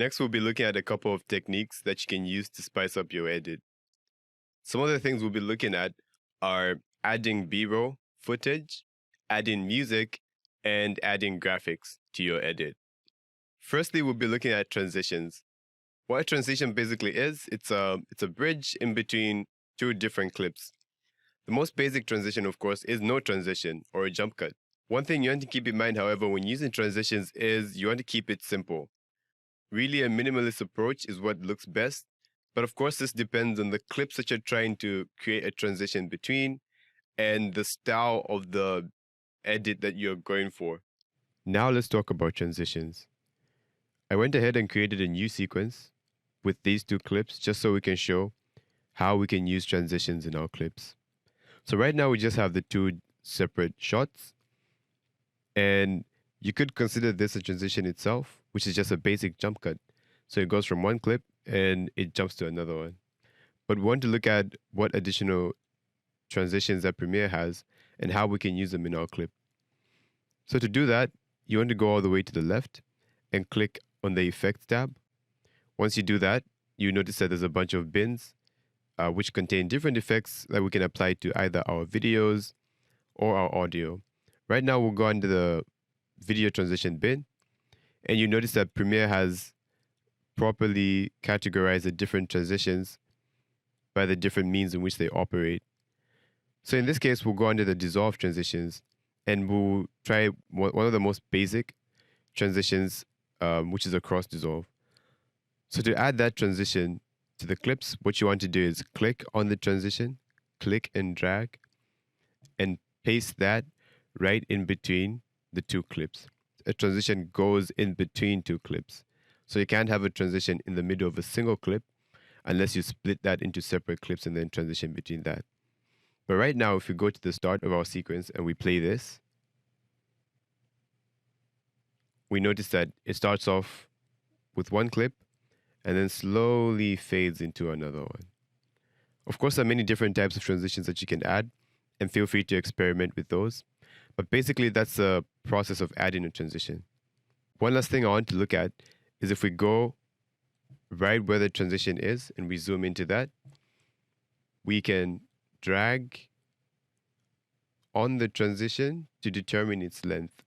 Next, we'll be looking at a couple of techniques that you can use to spice up your edit. Some of the things we'll be looking at are adding B-roll footage, adding music, and adding graphics to your edit. Firstly, we'll be looking at transitions. What a transition basically is, it's a bridge in between two different clips. The most basic transition, of course, is no transition or a jump cut. One thing you want to keep in mind, however, when using transitions is you want to keep it simple. Really, a minimalist approach is what looks best, but of course, this depends on the clips that you're trying to create a transition between and the style of the edit that you're going for. Now let's talk about transitions. I went ahead and created a new sequence with these two clips just so we can show how we can use transitions in our clips. So right now we just have the two separate shots, and you could consider this a transition itself, which is just a basic jump cut. So it goes from one clip and it jumps to another one. But we want to look at what additional transitions that Premiere has and how we can use them in our clip. So to do that, you want to go all the way to the left and click on the Effects tab. Once you do that, you notice that there's a bunch of bins which contain different effects that we can apply to either our videos or our audio. Right now, we'll go under the video transition bin, and you notice that Premiere has properly categorized the different transitions by the different means in which they operate. So in this case, we'll go under the dissolve transitions, and we'll try one of the most basic transitions, which is a cross dissolve. So to add that transition to the clips, what you want to do is click on the transition, click and drag, and paste that right in between the two clips. A transition goes in between two clips. So you can't have a transition in the middle of a single clip unless you split that into separate clips and then transition between that. But right now, if we go to the start of our sequence and we play this, we notice that it starts off with one clip and then slowly fades into another one. Of course, there are many different types of transitions that you can add, and feel free to experiment with those. But basically, that's the process of adding a transition. One last thing I want to look at is if we go right where the transition is and we zoom into that, we can drag on the transition to determine its length.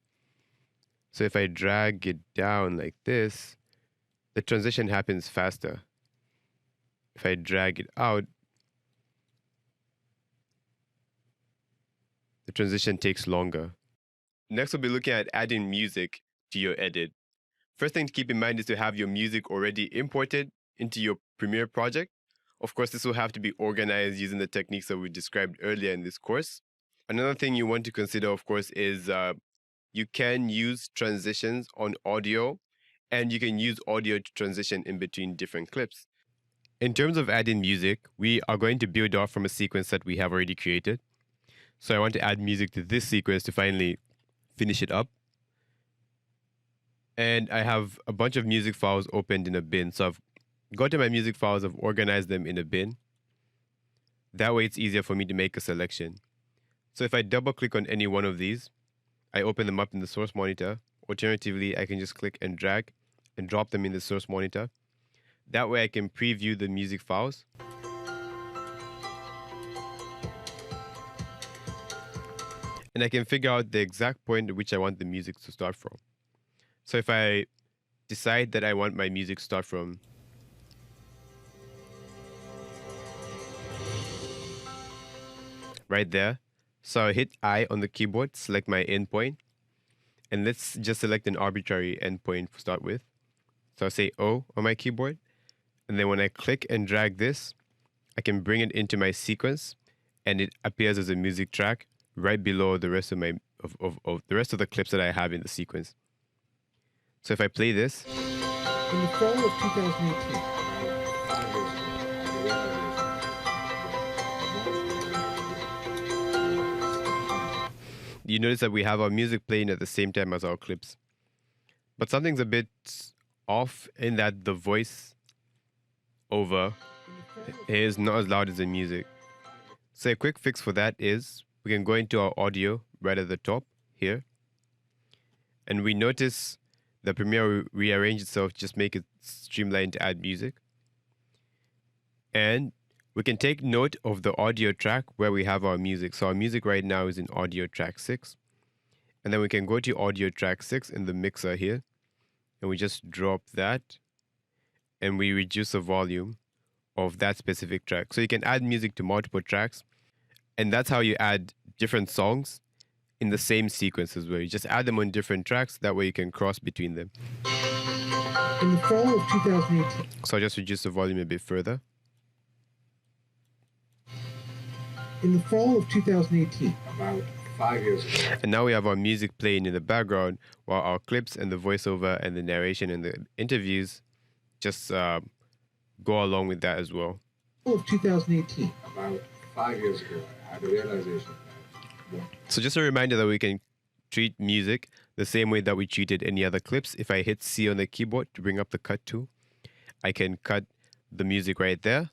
So if I drag it down like this, the transition happens faster. If I drag it out, the transition takes longer. Next, we'll be looking at adding music to your edit. First thing to keep in mind is to have your music already imported into your Premiere project. Of course, this will have to be organized using the techniques that we described earlier in this course. Another thing you want to consider, of course, is you can use transitions on audio, and you can use audio to transition in between different clips. In terms of adding music, we are going to build off from a sequence that we have already created. So I want to add music to this sequence to finally finish it up. And I have a bunch of music files opened in a bin. So I've got to my music files, I've organized them in a bin. That way it's easier for me to make a selection. So if I double click on any one of these, I open them up in the source monitor. Alternatively, I can just click and drag and drop them in the source monitor. That way I can preview the music files. And I can figure out the exact point at which I want the music to start from. So if I decide that I want my music to start from right there, so I hit I on the keyboard, select my endpoint, and let's just select an arbitrary endpoint to start with. So I'll say O on my keyboard, and then when I click and drag this, I can bring it into my sequence, and it appears as a music track right below the rest of my the rest of the clips that I have in the sequence. So if I play this, In the fall of 2018, you notice that we have our music playing at the same time as our clips. But something's a bit off in that the voice over is not as loud as the music. So a quick fix for that is we can go into our audio right at the top here. And we notice the Premiere will rearrange itself, just make it streamlined to add music. And we can take note of the audio track where we have our music. So our music right now is in audio track 6. And then we can go to audio track 6 in the mixer here. And we just drop that. And we reduce the volume of that specific track. So you can add music to multiple tracks. And that's how you add different songs in the same sequences, where you just add them on different tracks. That way you can cross between them. In the fall of 2018. So I'll just reduce the volume a bit further. In the fall of 2018. About 5 years ago. And now we have our music playing in the background while our clips and the voiceover and the narration and the interviews just go along with that as well. Of 2018. About 5 years ago, I had a realization. So just a reminder that we can treat music the same way that we treated any other clips. If I hit C on the keyboard to bring up the cut tool, I can cut the music right there,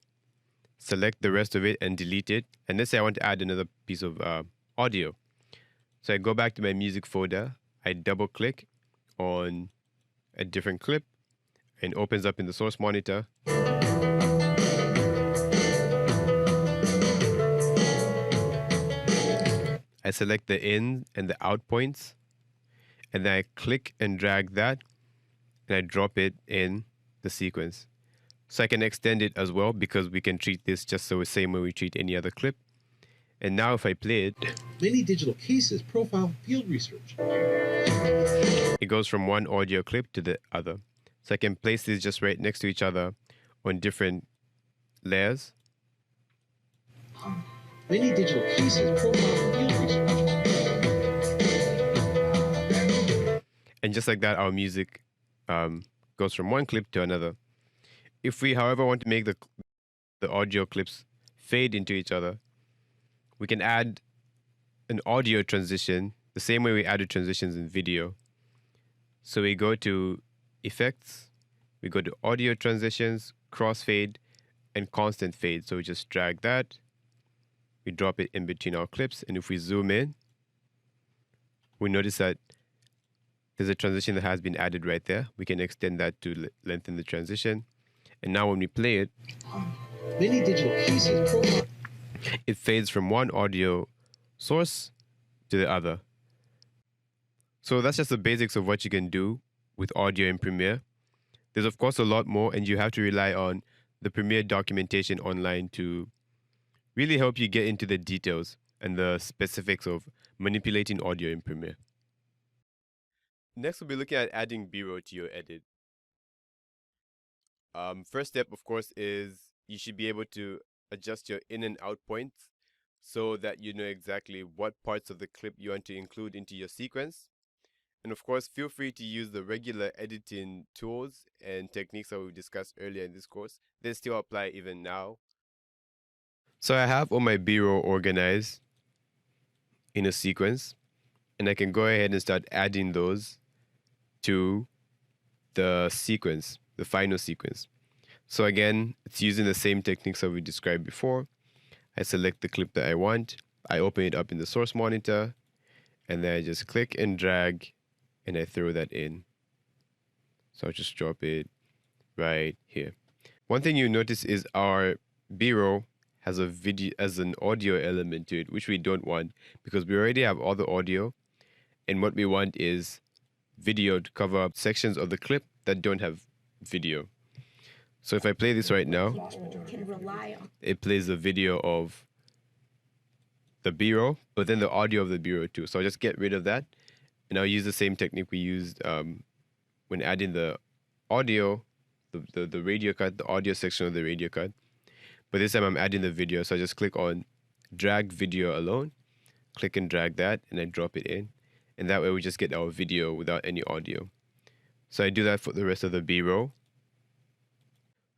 select the rest of it and delete it. And let's say I want to add another piece of audio. So I go back to my music folder, I double click on a different clip and opens up in the source monitor. I select the in and the out points, and then I click and drag that, and I drop it in the sequence. So I can extend it as well, because we can treat this just the same way we treat any other clip. And now if I play it, many digital cases profile field research. It goes from one audio clip to the other. So I can place these just right next to each other on different layers. Many digital cases profile field research. And just like that, our music goes from one clip to another. If we, however, want to make the audio clips fade into each other, we can add an audio transition the same way we added transitions in video. So we go to Effects, we go to Audio Transitions, Crossfade, and Constant Fade. So we just drag that, we drop it in between our clips, and if we zoom in, we notice that there's a transition that has been added right there. We can extend that to lengthen the transition. And now when we play it, many digital cases profile. It fades from one audio source to the other. So that's just the basics of what you can do with audio in Premiere. There's of course a lot more, and you have to rely on the Premiere documentation online to really help you get into the details and the specifics of manipulating audio in Premiere. Next, we'll be looking at adding B-roll to your edit. First step, of course, is you should be able to adjust your in and out points so that you know exactly what parts of the clip you want to include into your sequence. And of course, feel free to use the regular editing tools and techniques that we discussed earlier in this course. They still apply even now. So I have all my B-roll organized in a sequence, and I can go ahead and start adding those to the sequence, the final sequence. So again, it's using the same techniques that we described before. I select the clip that I want, I open it up in the source monitor, and then I just click and drag, and I throw that in. So I'll just drop it right here. One thing you notice is our B-roll has a video as an audio element to it, which we don't want because we already have all the audio, and what we want is video to cover up sections of the clip that don't have video. So if I play this right now, it plays the video of the B-roll, but then the audio of the B-roll too. So I'll just get rid of that, and I'll use the same technique we used when adding the audio, the radio cut, the audio section of the radio cut. But this time I'm adding the video, so I just click on drag video alone, click and drag that, and then drop it in. And that way we just get our video without any audio. So I do that for the rest of the B-roll.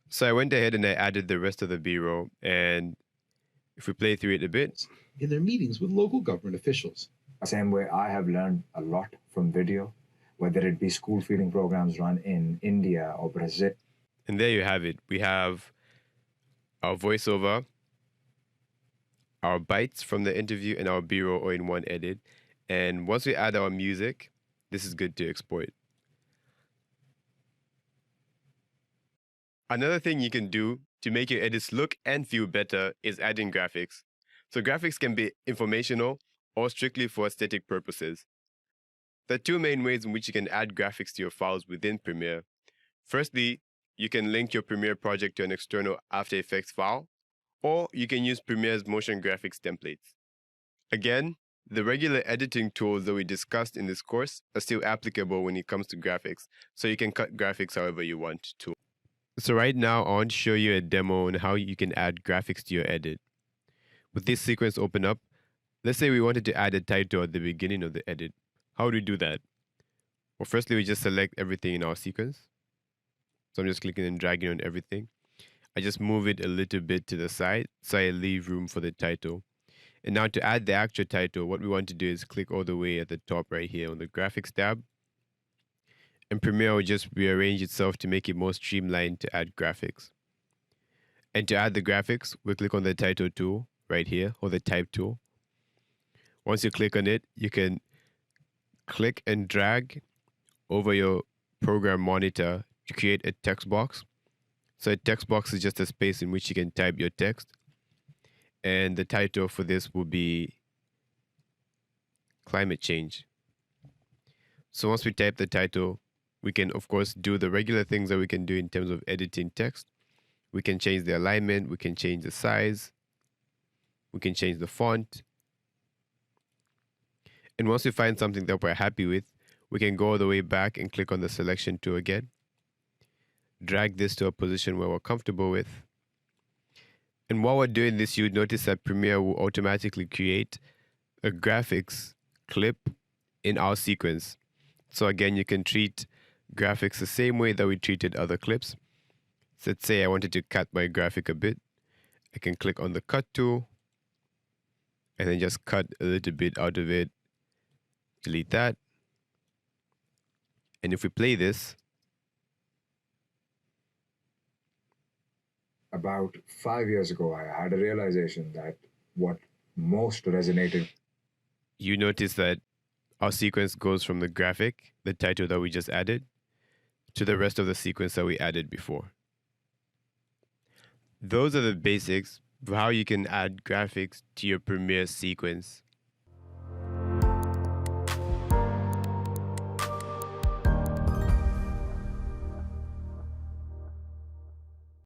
So I went ahead and I added the rest of the B-roll, and if we play through it a bit. In their meetings with local government officials. Same way I have learned a lot from video, whether it be school feeding programs run in India or Brazil. And there you have it. We have our voiceover, our bites from the interview, and our B-roll all in one edit. And once we add our music, this is good to export. Another thing you can do to make your edits look and feel better is adding graphics. So graphics can be informational or strictly for aesthetic purposes. There are two main ways in which you can add graphics to your files within Premiere. Firstly, you can link your Premiere project to an external After Effects file, or you can use Premiere's motion graphics templates. Again, the regular editing tools that we discussed in this course are still applicable when it comes to graphics, so you can cut graphics however you want to. So right now, I want to show you a demo on how you can add graphics to your edit. With this sequence open up, let's say we wanted to add a title at the beginning of the edit. How do we do that? Well, firstly, we just select everything in our sequence. So I'm just clicking and dragging on everything. I just move it a little bit to the side so I leave room for the title. And now to add the actual title, what we want to do is click all the way at the top right here on the graphics tab. And Premiere will just rearrange itself to make it more streamlined to add graphics. And to add the graphics, we click on the title tool right here, or the type tool. Once you click on it, you can click and drag over your program monitor to create a text box. So a text box is just a space in which you can type your text. And the title for this will be climate change. So once we type the title, we can, of course, do the regular things that we can do in terms of editing text. We can change the alignment, we can change the size, we can change the font. And once we find something that we're happy with, we can go all the way back and click on the selection tool again. Drag this to a position where we're comfortable with. And while we're doing this, you'd notice that Premiere will automatically create a graphics clip in our sequence. So again, you can treat graphics the same way that we treated other clips. So let's say I wanted to cut my graphic a bit. I can click on the cut tool and then just cut a little bit out of it. Delete that. And if we play this, About 5 years ago, I had a realization that what most resonated. You notice that our sequence goes from the graphic, the title that we just added, to the rest of the sequence that we added before. Those are the basics of how you can add graphics to your Premiere sequence.